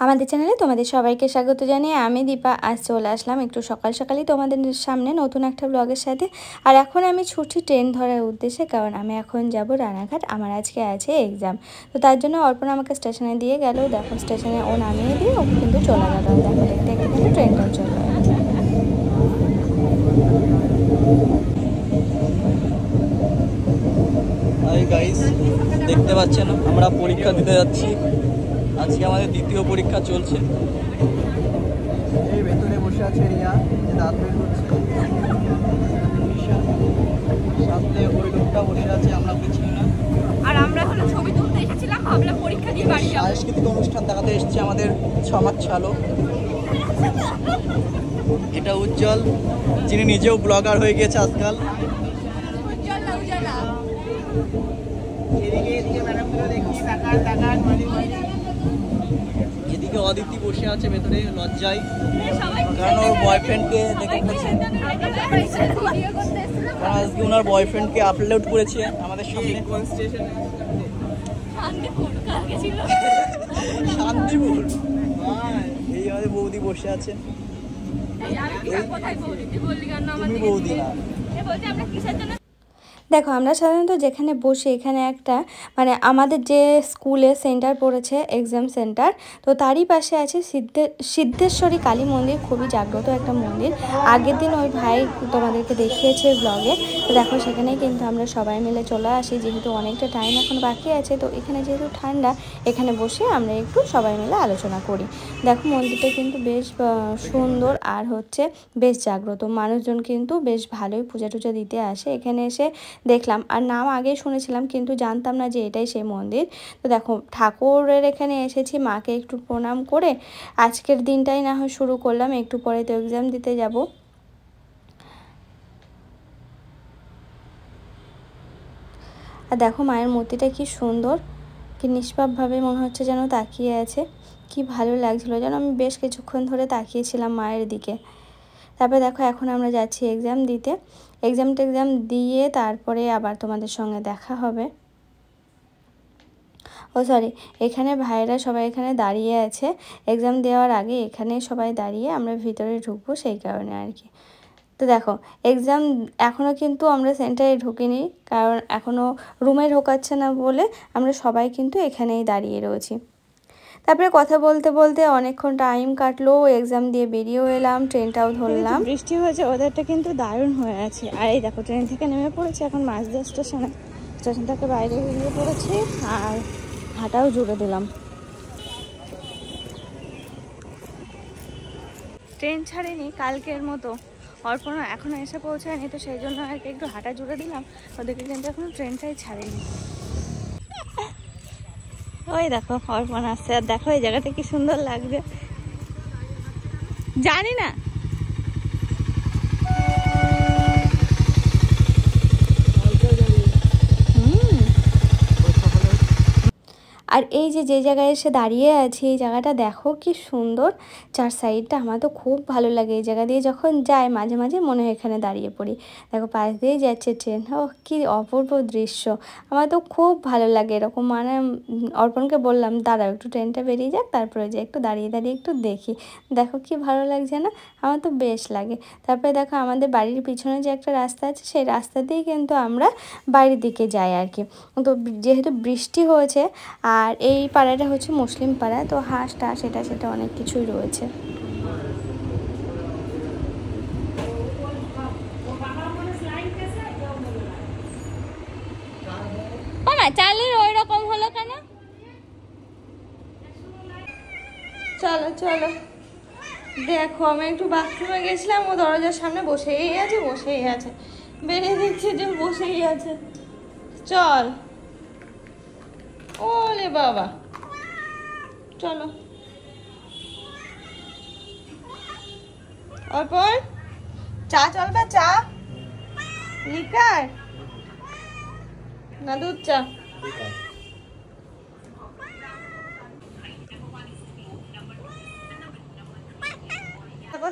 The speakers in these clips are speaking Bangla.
আমাদের চ্যানেলে তোমাদের সবাইকে স্বাগত জানিয়ে আমি দীপা আজ চলে আসলাম একটু সকাল সকালই তোমাদের সামনে নতুন একটা ব্লগের সাথে। আর এখন আমি ছুটছি ট্রেন ধরার উদ্দেশ্যে, কারণ আমি এখন যাব রানাঘাট। আমার আজকে আছে এক্সাম, তো তার জন্য অর্পণা আমাকে স্টেশনে দিয়ে গেল। দেখো স্টেশনে ও নামিয়ে দিয়ে ও কিন্তু চলে গেল। দেখো দেখতে দেখতে কিন্তু ট্রেনটাও চলে গেল। হাই গাইস, দেখতে পাচ্ছেন আমরা পরীক্ষা দিতে যাচ্ছি। আজকে আমাদের দ্বিতীয় পরীক্ষা চলছে। এই ভেতরে বসে আছে রিয়া, দাঁত বের করছে। সামনে ওই লোকটা বসে আছে, আমরা বুঝছি না। আর আমরা হলো ছবি তুলতে এসেছিলাম, ভাবলাম পরীক্ষা দিয়ে বাড়ি যাব। সাংস্কৃতিক অনুষ্ঠান দেখাতে এসেছে আমাদের সমাজ চালক। এটা উজ্জ্বল, যিনি নিজেও ব্লগার হয়ে গেছে আজকাল। এদিকে অদিতি বসে আছে ভেতরে লজ্জায়, কারণ ওর বয়ফ্রেন্ডকে দেখে ফেলেছে। কারণ আজকে ওনার বয়ফ্রেন্ডকে আপলোড করেছে আমাদের সামনে। কোন স্টেশনে? শান্তিপুর। এই আমাদের বৌদি বসে আছে। তুমি বৌদি না? দেখো আমরা সাধারণত যেখানে বসি এখানে একটা মানে আমাদের যে স্কুলে সেন্টার পড়েছে এক্সাম সেন্টার, তো তারই পাশে আছে সিদ্ধেশ্বরী কালী মন্দির, খুবই জাগ্রত একটা মন্দির। আগের দিন ওই ভাই তোমাদেরকে দেখিয়েছে ব্লগে। তো দেখো সেখানেই কিন্তু আমরা সবাই মিলে চলে আসি, যেহেতু অনেকটা টাইম এখন বাকি আছে। তো এখানে যেহেতু ঠান্ডা, এখানে বসে আমরা একটু সবাই মিলে আলোচনা করি। দেখো মন্দিরটা কিন্তু বেশ সুন্দর আর হচ্ছে বেশ জাগ্রত। মানুষজন কিন্তু বেশ ভালোই পূজা টুজা দিতে আসে এখানে এসে দেখলাম। আর নাম আগে শুনেছিলাম কিন্তু জানতাম না যে এটাই সেই মন্দির। তো দেখো ঠাকুরের এখানে এসেছি, মাকে একটু প্রণাম করে আজকের দিনটাই না হয় শুরু করলাম। একটু পরে তো এক্সাম দিতে যাব। আর দেখো মায়ের মূর্তিটা কি সুন্দর, কি নিষ্পাপভাবে মনে হচ্ছে যেন তাকিয়ে আছে। কি ভালো লাগছিল যেন, আমি বেশ কিছুক্ষণ ধরে তাকিয়েছিলাম মায়ের দিকে। তারপরে দেখো এখন আমরা যাচ্ছি এক্সাম দিতে। এক্সাম দিয়ে তারপরে আবার তোমাদের সঙ্গে দেখা হবে। ও সরি, এখানে ভাইরা সবাই এখানে দাঁড়িয়ে আছে। এক্সাম দেওয়ার আগে এখানে সবাই দাঁড়িয়ে আমরা ভিতরে ঢুকবো, সেই কারণে আর কি। তো দেখো এক্সাম এখনও কিন্তু আমরা সেন্টারে ঢুকিনি, কারণ এখনও রুমে ঢোকাচ্ছে না বলে আমরা সবাই কিন্তু এখানেই দাঁড়িয়ে রয়েছি। তারপরে কথা বলতে বলতে অনেকক্ষণ টাইম কাটলো, এক্সাম দিয়ে বেরিয়েও এলাম, ট্রেনটাও ধরলাম। বৃষ্টি হয়েছে, ওদেরটা কিন্তু দারুণ হয়ে আছে। আর এই দেখো ট্রেন থেকে নেমে পড়েছে এখন মাঝদিয়া স্টেশন থেকে বাইরে বেরিয়ে পড়েছি আর হাঁটাও জুড়ে দিলাম। ট্রেন ছাড়েনি কালকের মতো, অর্পণা এখনো এসে পৌঁছায়নি, তো সেই জন্য আর কি একটু হাঁটা জুড়ে দিলাম। ওদেরকে কিন্তু এখনো ট্রেনটাই ছাড়েনি। ওই দেখো অর্পণ আসছে, আর দেখো এই জায়গাটা কি সুন্দর লাগছে। জানি না আর এই যে জায়গায় এসে দাঁড়িয়ে আছি, এই জায়গাটা দেখো কি সুন্দর, চার সাইডটা। আমার তো খুব ভালো লাগে এই জায়গা দিয়ে যখন যাই, মাঝে মাঝে মনে হয় এখানে দাঁড়িয়ে পড়ি। দেখো পাশ দিয়েই যাচ্ছে ট্রেন, ও কি অপূর্ব দৃশ্য। আমার তো খুব ভালো লাগে এরকম। মানে অর্পণকে বললাম দাঁড়াও একটু ট্রেনটা বেরিয়ে যাক, তারপরে যে একটু দাঁড়িয়ে একটু দেখি। দেখো কি ভালো লাগছে না? আমার তো বেশ লাগে। তারপরে দেখো আমাদের বাড়ির পিছনে যে একটা রাস্তা আছে, সেই রাস্তা দিয়েই কিন্তু আমরা বাড়ির দিকে যাই আর কি। তো যেহেতু বৃষ্টি হয়েছে, আর এই পাড়াটা হচ্ছে মুসলিম পাড়া, তো হাঁস টাস সেটা অনেক কিছুই রয়েছে। চালের ওই রকম হলো কেন? চলো চলো দেখো আমি একটু বাথরুমে গেছিলাম, ও দরজার সামনে বসেই আছে বেরিয়ে দিচ্ছে যে বসেই আছে। চল ওলে বাবা, চলো অর্পণ চা চলবে? চা লিকার না দুধ চা?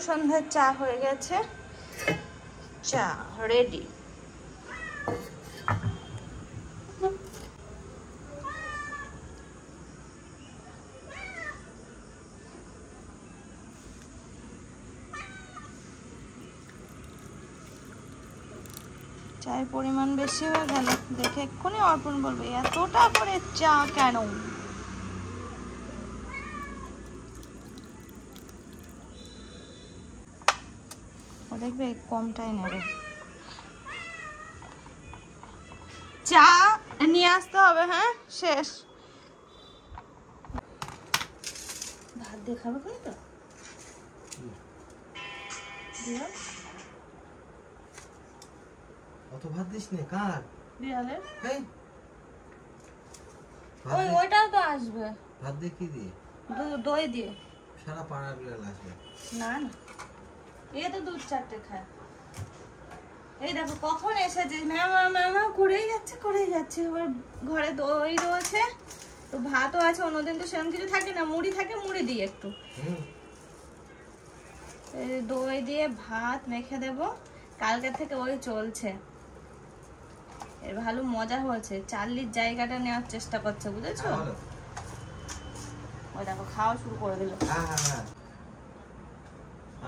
সন্ধ্যার চা হয়ে গেছে, চা রেডি। চায়ের পরিমাণ বেশি হয়ে গেল, দেখে এক্ষুনি অর্পণ বলবে এতটা করে চা কেন। ও দেখবে কমটাই নেবে। চা নিয়ে আসতে হবে। হ্যাঁ শেষ। ভাত দিয়ে খাবে তো অত ভাত দিস নে কার বিড়ালের। এই ওইটাও তো আসবে। ভাত দিয়ে কি দিয়ে? দই দিয়ে। সারা পাড়ার বিড়াল আসবে। না না, এ তো 2-4টে খায়। এই দেখো কখন এসেছে, ম্যামা করেই যাচ্ছে। এবার ঘরে দই রয়েছে, তো ভাতও আছে। অন্যদিন তো সেরকম কিছু থাকে না, মুড়ি থাকে, মুড়ি দিই একটু। দই দিয়ে ভাত মেখে দেব। কালকে থেকে ওই চলছে। এর ভালো মজা হয়েছে। চার্লির জায়গাটা নেওয়ার চেষ্টা করছে, বুঝেছো? ওই দেখো খাওয়া শুরু করে দিল। হ্যাঁ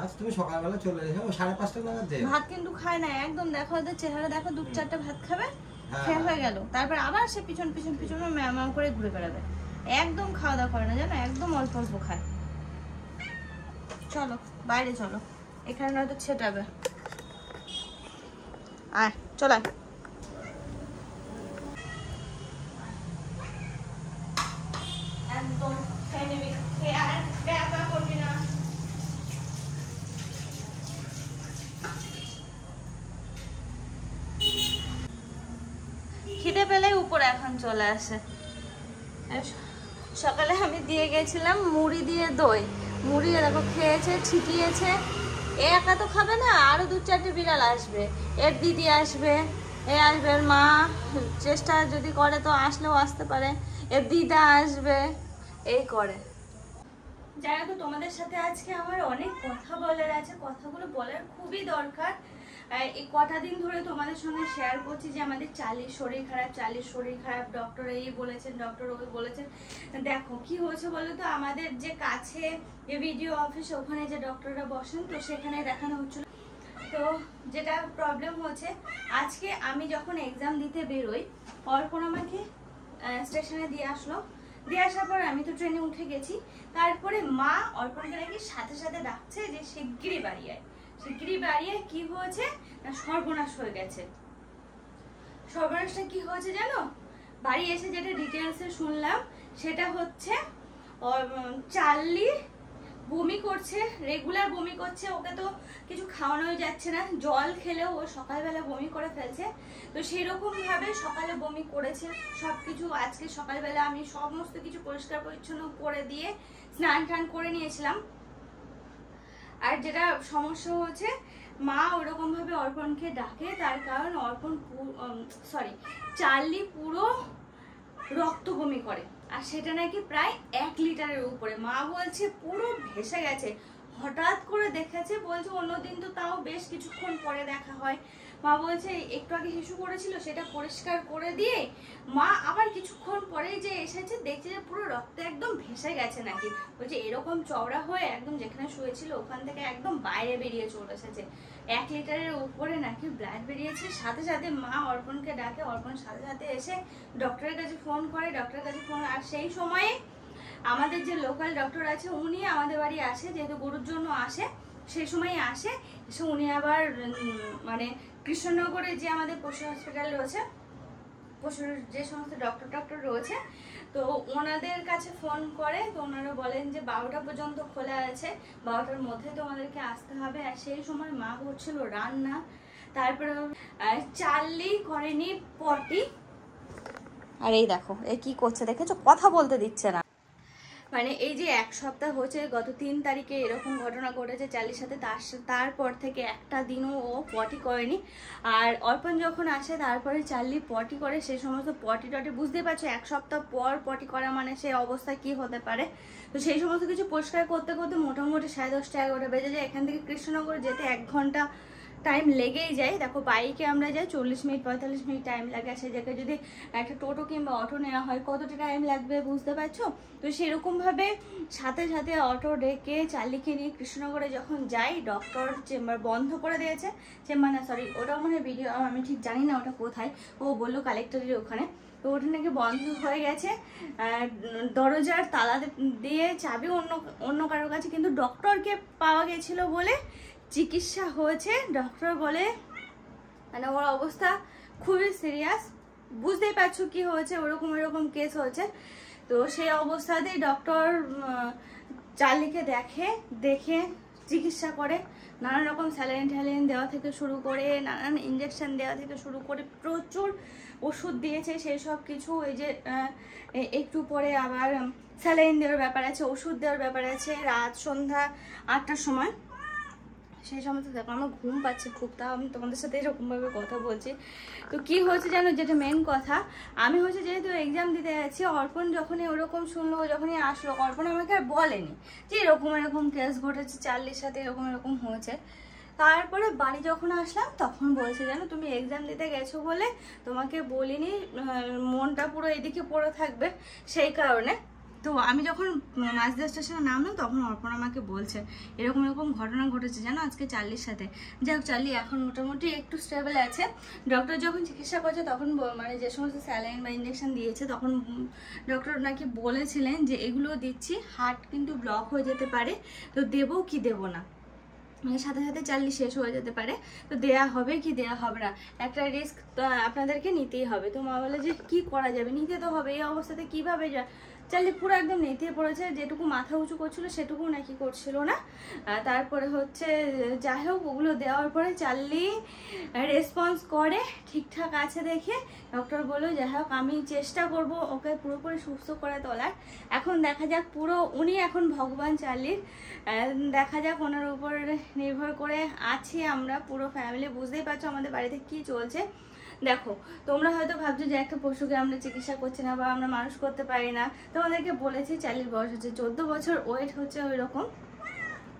আজ তুমি সকালবেলা চলে এসো 5:30টা নাগাদ যাও। ভাত কিন্তু খায় না একদম। দেখো ওদের চেহারা দেখো, 2-4টে ভাত খাবে, খেয়ে হয়ে গেল। তারপর আবার সে পিছন ম্যাম করে ঘুরে বেড়াবে। একদম খাওয়া দাওয়া করে না জানো, একদম অল্প অল্প খায়। চলো বাইরে চলো, এখানে নয়তো ছেটাবে। আয় চল আয়। একদম খেয়ে নিবি, খেয়ে আর ব্যাপার করবি না। খিদে পেলে উপরে এখন চলে আসে। সকালে আমি দিয়ে গেছিলাম মুড়ি দিয়ে দই। মুড়ি দেখো খেয়েছে, ছিটিয়েছে। এ একা তো খাবে না, আরো 2-4টে বিড়াল আসবে। এর দিদি আসবে, এ আসবে, এর মা চেষ্টা যদি করে তো আসলেও আসতে পারে, এর দিদা আসবে, এই করে। যাই হোক, তোমাদের সাথে আজকে আমার অনেক কথা বলার আছে। কথাগুলো বলার খুবই দরকার। এই কটা দিন ধরে তোমাদের সঙ্গে শেয়ার করছি যে আমাদের চার্লির শরীর খারাপ, ডক্টর এই বলেছেন, ডক্টর ওই বলেছেন। দেখো কি হয়েছে বলো তো, আমাদের যে কাছে ভিডিও অফিস, ওখানে যে ডক্টররা বসেন, তো সেখানে দেখানো হচ্ছিল। তো যেটা প্রবলেম হচ্ছে, আজকে আমি যখন এক্সাম দিতে বেরোই, অর্পণ আমাকে স্টেশনে দিয়ে আসলো। দিয়ে আসার পর আমি তো ট্রেনে উঠে গেছি। তারপরে মা অর্পণকে নাকি সাথে সাথে ডাকছে যে শিগগিরই বাড়ি আয়। কি হয়েছে না, সর্বনাশ হয়ে গেছে। সর্বনাশটা কি হয়েছে জানো? বাড়ি এসে যেটা ডিটেলসে শুনলাম সেটা হচ্ছে চার্লি বমি করছে, রেগুলার বমি করছে। ওকে তো কিছু খাওয়ানোই যাচ্ছে না, জল খেলেও ও সকালবেলা বমি করে ফেলছে। তো সেই রকম ভাবে সকালে বমি করেছে সবকিছু। আজকে সকালবেলা আমি সমস্ত কিছু পরিষ্কার পরিচ্ছন্ন করে দিয়ে স্নান টান করে নিয়েছিলাম। আর যেটা সমস্যা হচ্ছে, মা ওরকম ভাবে অর্পণকে ডাকে, তার কারণ চার্লি পুরো রক্ত বমি করে, আর সেটা নাকি প্রায় 1 লিটারের উপরে। মা বলছে পুরো ভেসে গেছে। হঠাৎ করে দেখেছে, বলছে অন্যদিন তো তাও বেশ কিছুক্ষণ পরে দেখা হয়। মা বলছে একটু আগে হিসু করেছিল, সেটা পরিষ্কার করে দিয়ে মা আবার কিছুক্ষণ পরে যে এসেছে, দেখছে যে পুরো রক্ত একদম ভেসে গেছে নাকি। বলছে এরকম চওড়া হয়ে একদম যেখানে শুয়েছিল ওখান থেকে একদম বাইরে বেরিয়ে চলে এসেছে। 1 লিটারের উপরে নাকি ব্লাড বেরিয়েছে। সাথে সাথে মা অর্পণকে ডাকে, অর্পণ সাথে সাথে এসে ডক্টরের কাছে ফোন করে, আর সেই সময়ে আমাদের যে লোকাল ডক্টর আছে উনি আমাদের বাড়ি আসে, যেহেতু গরুর জন্য আসে, সেই সময় আসে। এসে উনি আবার মানে কৃষ্ণনগরে যে আমাদের পশু হসপিটাল রয়েছে, পশুর যে সমস্ত ডক্টর রয়েছে, তো ওনাদের কাছে ফোন করে। তো ওনারা বলেন যে 12টা পর্যন্ত খোলা আছে, 12টার মধ্যে তোমাদেরকে আসতে হবে। আর সেই সময় মা করছিল রান্না। তারপরে চার্লি করেনি পটি। আর এই দেখো এ কি করছে দেখেছো, কথা বলতে দিচ্ছে না। মানে এই যে 1 সপ্তাহ হচ্ছে, গত 3 তারিখে এরকম ঘটনা ঘটেছে চার্লির সাথে। তারপর থেকে একটা দিনও ও পটি করেনি। আর অর্পণ যখন আসে তারপরে চার্লি পটি করে। সেই সমস্ত পটি বুঝতে পারছো, 1 সপ্তাহ পর পটি করা মানে সেই অবস্থা কি হতে পারে। তো সেই সমস্ত কিছু পরিষ্কার করতে করতে মোটামুটি 10:30-11টা বেজে যায়। এখান থেকে কৃষ্ণনগর যেতে 1 ঘন্টা টাইম লেগেই যায়। দেখো বাইকে আমরা যাই 40 মিনিট 45 মিনিট টাইম লাগে, আর সেই জায়গায় যদি একটা টোটো কিংবা অটো নেওয়া হয় কতটা টাইম লাগবে বুঝতে পারছো। তো সেরকমভাবে সাথে সাথে অটো ডেকে চালিকে নিয়ে কৃষ্ণনগরে যখন যাই, ডক্টর চেম্বার বন্ধ করে দিয়েছে, চেম্বার না সরি ওটা মানে ভিডিও আমি ঠিক জানি না ওটা কোথায়, ও বললো কালেক্টরের ওখানে, তো ওটা নাকি বন্ধ হয়ে গেছে, দরজার তালা দিয়ে চাবি অন্য কারোর কাছে, কিন্তু ডক্টরকে পাওয়া গেছিল বলে চিকিৎসা হয়েছে। ডক্টর বলে মানে ওর অবস্থা খুবই সিরিয়াস, বুঝতেই পারছো কি হয়েছে, ওরকম কেস হয়েছে। তো সেই অবস্থাতেই ডক্টর চার্লিকে দেখে চিকিৎসা করে, নানান রকম স্যালাইন দেওয়া থেকে শুরু করে নানান ইঞ্জেকশন দেওয়া থেকে শুরু করে প্রচুর ওষুধ দিয়েছে। সেই সব কিছু এই যে একটু পরে আবার স্যালাইন দেওয়ার ব্যাপার আছে, ওষুধ দেওয়ার ব্যাপার আছে, রাত সন্ধ্যা 8টার সময়। সেই সময় তো দেখো আমার ঘুম পাচ্ছে খুব, তা আমি তোমাদের সাথে এরকমভাবে কথা বলছি। তো কি হয়েছে জানো, যেটা মেন কথা, আমি হচ্ছে যেহেতু এক্সাম দিতে যাচ্ছি, অর্পণ যখনই ওরকম শুনলো, যখনই আসলো, অর্পণ আমাকে আর বলেনি যে এরকম কেস ঘটেছে, চার্লির সাথে এরকম হয়েছে। তারপরে বাড়ি যখন আসলাম তখন বলছে জানো তুমি এক্সাম দিতে গেছো বলে তোমাকে বলিনি, মনটা পুরো এদিকে পড়ে থাকবে সেই কারণে। তো আমি যখন মাঝদা স্টেশনে নামলাম তখন অর্পণ আমাকে বলছে এরকম ঘটনা ঘটেছে জানো আজকে চার্লির সাথে। যাই হোক চার্লি এখন মোটামুটি একটু স্টেবল আছে। ডক্টর যখন চিকিৎসা করছে তখন মানে যে সমস্ত স্যালাইন বা ইঞ্জেকশন দিয়েছে তখন ডক্টর নাকি বলেছিলেন যে এগুলো দিচ্ছি, হার্ট কিন্তু ব্লক হয়ে যেতে পারে, তো দেবো কি দেবো না, মানে সাথে সাথে চার্লি শেষ হয়ে যেতে পারে, তো দেয়া হবে কি দেয়া হবে না, একটা রিস্ক আপনাদেরকে নিতেই হবে। তো মা বলে যে কি করা যাবে, নিতে তো হবে, এই অবস্থাতে কিভাবে চার্লি পুরো একদম নেতিয়ে পড়েছে, যেটুকু মাথা উঁচু করছিল সেটুকু নাকি করছিল না। তারপরে হচ্ছে যাই হোক ওগুলো দেওয়ার পরে চার্লি রেসপন্স করে ঠিকঠাক আছে দেখে ডক্টর বললো যাই হোক আমি চেষ্টা করব ওকে পুরোপুরি সুস্থ করে তোলার। এখন দেখা যাক, পুরো উনি এখন ভগবান চার্লির, দেখা যাক ওনার উপর নির্ভর করে আছি আমরা পুরো ফ্যামিলি। বুঝতেই পারছো আমাদের বাড়িতে কি চলছে। দেখো তোমরা হয়তো ভাবছো যে একটা পশুকে আমরা চিকিৎসা করছি না বা আমরা মানুষ করতে পারি না, তোমাদেরকে বলেছি চার্লির বয়স হচ্ছে 14 বছর, ওয়েট হচ্ছে ওই রকম,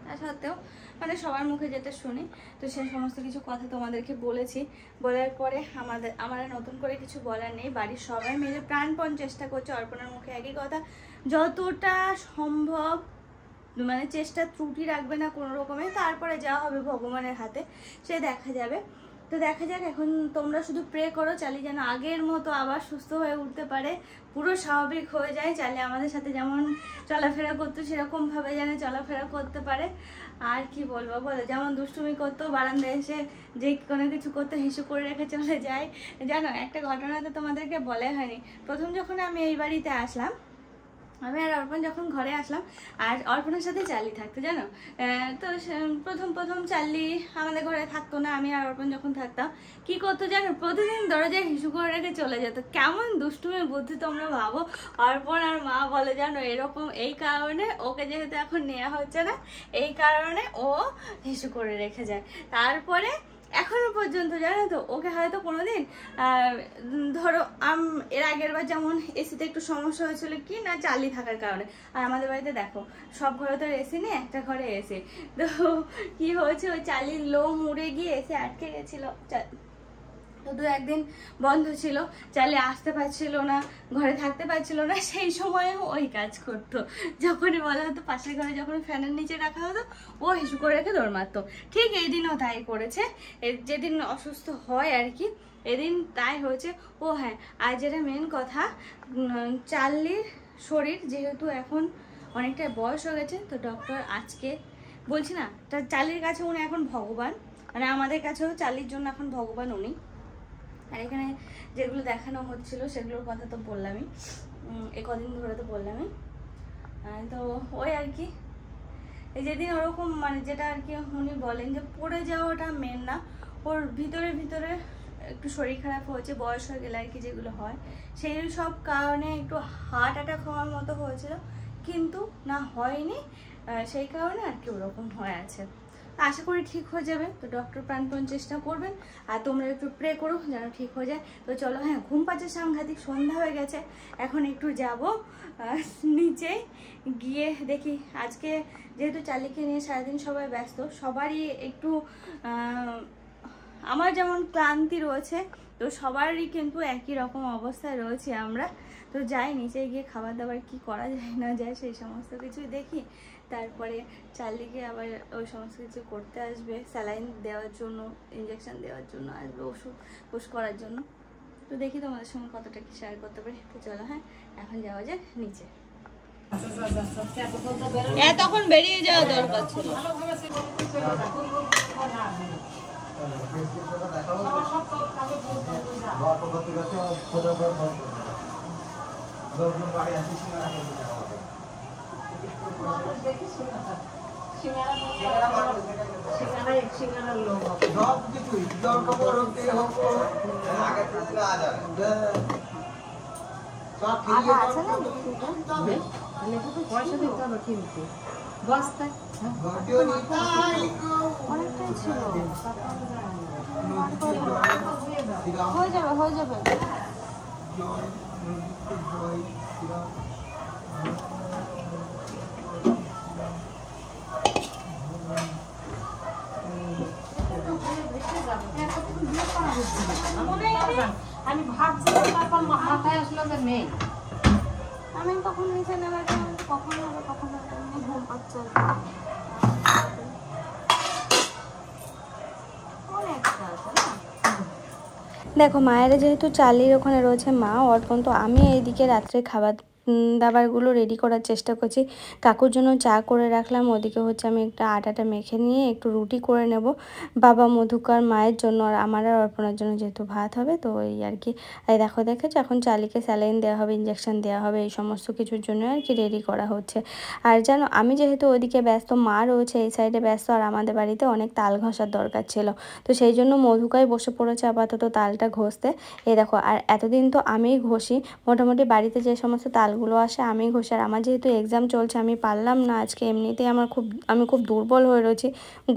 তা সত্ত্বেও মানে সবার মুখে যেটা শুনি, তো সেই সমস্ত কিছু কথা তোমাদেরকে বলেছি। বলার পরে আমার নতুন করে কিছু বলার নেই, বাড়ির সবাই মিলে প্রাণপণ চেষ্টা করছে। অর্পণার মুখে একই কথা, যতটা সম্ভব মানে চেষ্টা ত্রুটি রাখবে না কোনো রকমে, তারপরে যা হবে ভগবানের হাতে সে দেখা যাবে। তো দেখা যাক, এখন তোমরা শুধু প্রে করো চার্লি যেন আগের মতো আবার সুস্থ হয়ে উঠতে পারে, পুরো স্বাভাবিক হয়ে যায়, চার্লি আমাদের সাথে যেমন চলাফেরা করতো সেরকমভাবে যেন চলাফেরা করতে পারে। আর কি বলবো বলো, যেমন দুষ্টুমি করতো, বারান্দায় এসে যে কোনো কিছু করতে হিসু করে রেখে চলে যায়। জানো একটা ঘটনা তো তোমাদেরকে বলে হয়নি, প্রথম যখন আমি এই বাড়িতে আসলাম, আমি আর অর্পণ যখন ঘরে আসলাম, আর অর্পণের সাথে চার্লি থাকতো জানো, তো প্রথম চার্লি আমাদের ঘরে থাকতো না, আমি আর অর্পণ যখন থাকতাম কি করতো জানো, প্রতিদিন দরজায় হিসু করে রেখে চলে যেত। কেমন দুষ্টুমি বুদ্ধি তোমরা ভাবো। অর্পণ আর মা বলে জানো এরকম, এই কারণে ওকে যেহেতু এখন নেওয়া হচ্ছে না এই কারণে ও হিসু করে রেখে যায়। তারপরে এখনো পর্যন্ত জানো তো ওকে হয়তো কোনোদিন ধরো এর আগের বার যেমন এসিতে একটু সমস্যা হয়েছিল কি না চার্লি থাকার কারণে, আর আমাদের বাড়িতে দেখো সব ঘরে তো এসি নেই, একটা ঘরে এসি, তো কি হয়েছে ওই চার্লির লোম উড়ে গিয়ে এসে আটকে গেছিলো, তো 2-1 দিন বন্ধ ছিল, চার্লি আসতে পারছিল না, ঘরে থাকতে পারছিল না, সেই সময়ে ওই কাজ করতো। যখনই বলা হতো পাশের ঘরে যখন ফ্যানের নিচে রাখা হতো ও হিসু করে রেখে দৌড় মারতো। ঠিক এই দিনও তাই করেছে, যেদিন অসুস্থ হয় আর কি এদিন তাই হয়েছে। ও হ্যাঁ, আর যেটা মেন কথা, চার্লির শরীর যেহেতু এখন অনেকটা বয়স হয়ে গেছে, তো ডক্টর আজকে বলছি না চার্লির কাছে উনি এখন ভগবান, মানে আমাদের কাছেও চার্লির জন্য এখন ভগবান উনি। আর এখানে যেগুলো দেখানো হচ্ছিল সেগুলোর কথা তো বললামই, এই কদিন ধরে তো বললামই। তো ওই আর কি এই যেদিন ওরকম মানে যেটা আর কি উনি বলেন যে পড়ে যাওয়াটা মেন না, ওর ভিতরে একটু শরীর খারাপ হয়েছে, বয়স হয়ে গেলে আর কি যেগুলো হয়, সেই সব কারণে একটু হার্ট অ্যাটাক হওয়ার মতো হয়েছিল, কিন্তু না হয়নি, সেই কারণে আর কি ওরকম হয়ে আছে। আশা করি ঠিক হয়ে যাবে। তো ডক্টর প্রাণপণ চেষ্টা করবেন, আর তোমরা একটু প্রে করো যেন ঠিক হয়ে যায়। তো চলো, হ্যাঁ ঘুম পাচ্ছে সাংঘাতিক, সন্ধ্যা হয়ে গেছে, এখন একটু যাব নিচে গিয়ে দেখি। আজকে যেহেতু চার্লিকে নিয়ে সারাদিন সবাই ব্যস্ত, সবারই একটু আমার যেমন ক্লান্তি রয়েছে, তো সবারই কিন্তু একই রকম অবস্থায় রয়েছে আমরা। তো যাই নিচে গিয়ে খাবার দাবার কি করা যায় না যায় সেই সমস্ত কিছুই দেখি। তারপরে চারদিকে আবার ওই সমস্ত কিছু করতে আসবে, স্যালাইন দেওয়ার জন্য, ইঞ্জেকশন দেওয়ার জন্য আসবে, ওষুধ পুশ করার জন্য। তো দেখি তোমাদের সঙ্গে কতটা কি শেয়ার করতে পারি। তো চলো হ্যাঁ, এখন যাওয়া যাক নিচে। তখন বেরিয়ে যাওয়া দরকার ছিল। পয়সা দিতে হবে কিন্তু বস্তায় অনেকটাই ছিল, হয়ে যাবে হয়ে যাবে। আমি ভাবছিলাম, তারপর মাথায় আসলো যে নেই। আমি কখন নিচে নেবার কখন হবে কখন হবে ঘুম পাচ্ছে। দেখো মায়েরা যেহেতু চালির ওখানে রয়েছে মা অর্পণ, তো আমি এইদিকে রাত্রে খাবার দাবারগুলো রেডি করার চেষ্টা করছি। কাকুর জন্য চা করে রাখলাম, ওদিকে হচ্ছে আমি একটা আটাটা মেখে নিয়ে একটু রুটি করে নেব বাবা মধুকার মায়ের জন্য, আর আমার আর অর্পণার জন্য যেহেতু ভাত হবে। তো এই আর কি, এই দেখেছো এখন চালিকে স্যালাইন দেওয়া হবে, ইঞ্জেকশন দেওয়া হবে, এই সমস্ত কিছুর জন্য আর কি রেডি করা হচ্ছে। আর জানো আমি যেহেতু ওইদিকে ব্যস্ত, মা রয়েছে এই সাইডে ব্যস্ত, আর আমাদের বাড়িতে অনেক তাল ঘষার দরকার ছিল, তো সেই জন্য মধুকাই বসে পড়েছে আপাতত তালটা ঘষতে। এই দেখো, আর এতদিন তো আমিই ঘষি, মোটামুটি বাড়িতে যে সমস্ত তালগুলো আসে আমি ঘষি। আর আমার যেহেতু এক্সাম চলছে আমি পারলাম না আজকে, এমনিতেই আমি খুব দুর্বল হয়ে রয়েছি,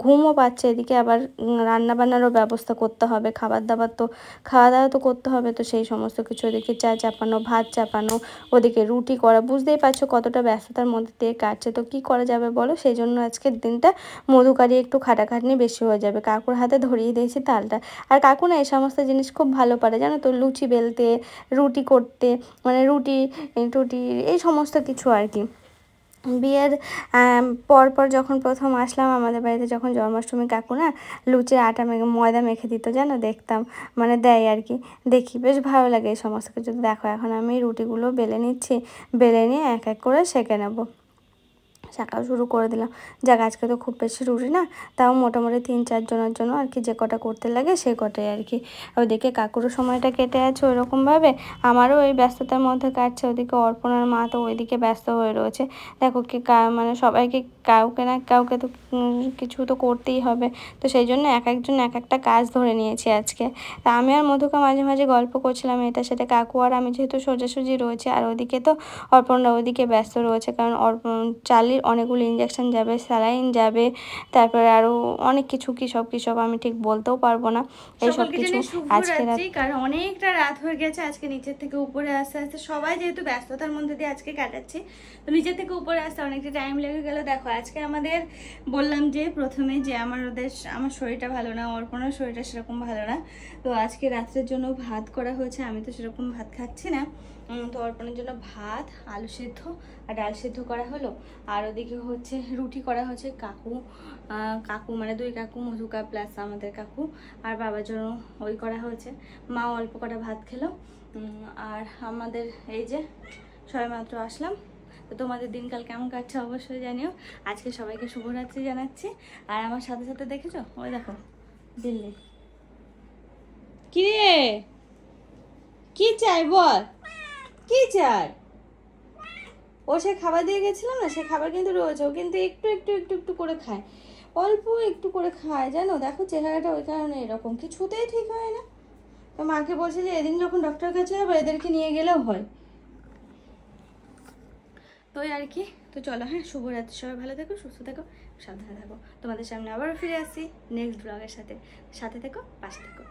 ঘুমও পাচ্ছে, এদিকে আবার রান্না বান্নারও ব্যবস্থা করতে হবে, খাওয়া দাওয়া তো করতে হবে। তো সেই সমস্ত কিছু, ওদিকে চা চাপানো, ভাত চাপানো, ওদিকে রুটি করা, বুঝতেই পারছো কতটা ব্যস্ততার মধ্যে দিয়ে কাটছে। তো কি করা যাবে বলো, সেই জন্য আজকের দিনটা মধুকারী একটু খাটাখাটনি বেশি হয়ে যাবে। কাকুর হাতে ধরিয়ে দিয়েছি তালটা, আর কাকু না এই সমস্ত জিনিস খুব ভালো পারে জানো তো, লুচি বেলতে, রুটি করতে, মানে রুটি টুটি এই সমস্ত কিছু আর কি। বিয়ের পর যখন প্রথম আসলাম আমাদের বাড়িতে, যখন জন্মাষ্টমী কাকু না লুচির আটা ময়দা মেখে দিত জানো, দেখতাম, মানে দেয় আর কি, দেখি বেশ ভালো লাগে এই সমস্ত কিছু। দেখো এখন আমি রুটিগুলো বেলে নিচ্ছি, বেলে নিয়ে এক এক করে সেঁকে নেবো, শাঁকাও শুরু করে দিলাম। যাক আজকে তো খুব বেশি রুটি না, তাও মোটামুটি 3-4 জনের জন্য আর কি, যে কটা করতে লাগে সে কটাই আর কি। ওইদিকে কাকুরও সময়টা কেটে আছে ওইরকমভাবে, আমারও ওই ব্যস্ততার মধ্যে কাটছে। ওদিকে অর্পণার মা তো ওইদিকে ব্যস্ত হয়ে রয়েছে। দেখো কি মানে সবাইকে কাউকে না কাউকে তো কিছু তো করতেই হবে, তো সেই জন্য এক একজন এক একটা কাজ ধরে নিয়েছি আজকে। তা আমি আর মধুকা মাঝে মাঝে গল্প করছিলাম এটা সেটা, কাকু আর আমি যেহেতু সোজাসুজি রয়েছে, আর ওদিকে তো অর্পণরা ওইদিকে ব্যস্ত রয়েছে, কারণ চালির অনেকগুলো ইঞ্জেকশন যাবে, স্যালাইন যাবে, তারপরে আরও অনেক কিছু, কি সব আমি ঠিক বলতেও পারবো না এই সব কিছু। আজকে কারণ অনেকটা রাত হয়ে গেছে, আজকে নিচের থেকে উপরে আস্তে আস্তে সবাই যেহেতু ব্যস্ততার মধ্যে দিয়ে আজকে কাটাচ্ছি, তো নিচের থেকে উপরে আসতে অনেকটা টাইম লেগে গেল। দেখো আজকে আমাদের বললাম যে প্রথমে যে আমার শরীরটা ভালো না, অর্পণার শরীরটা সেরকম ভালো না, তো আজকে রাত্রের জন্য ভাত করা হয়েছে। আমি তো সেরকম ভাত খাচ্ছি না, তো অর্পণের জন্য ভাত, আলু সিদ্ধ আর ডাল সিদ্ধ করা হলো। আর ওদিকে হচ্ছে রুটি করা হচ্ছে, কাকু মানে 2 কাকু, মধুকা প্লাস আমাদের কাকু, আর বাবার জন্য ওই করা হয়েছে। মা অল্প কটা ভাত খেলো। আর আমাদের এই যে সবাই মাত্র আসলাম। তো তোমাদের দিনকাল কেমন কাটছে অবশ্যই জানিও। আজকে সবাইকে শুভরাত্রি জানাচ্ছি। আর আমার সাথে সাথে দেখেছো ওই দেখো দিল্লি, কি রে কি চাই বল, কি চাই? ও সে খাবার দিয়ে গেছিলাম না, সে খাবার কিন্তু রয়েছে, ও কিন্তু একটু একটু একটু একটু করে খায়, অল্প একটু করে খায় জানো। দেখো চেহারাটা ওই কারণে এরকম, কিছুতেই ঠিক হয় না। তো মাকে বলছে যে এদিন যখন ডক্টর কাছে যাবো এদেরকে নিয়ে গেলেও হয়, তো আর কি। তো চলো হ্যাঁ, শুভরাত্রি, সবাই ভালো থেকো, সুস্থ থেকো, সাবধানে থাকো। তোমাদের সামনে আবারও ফিরে আসছি নেক্সট ব্লগের সাথে থেকো, পাশে থেকো।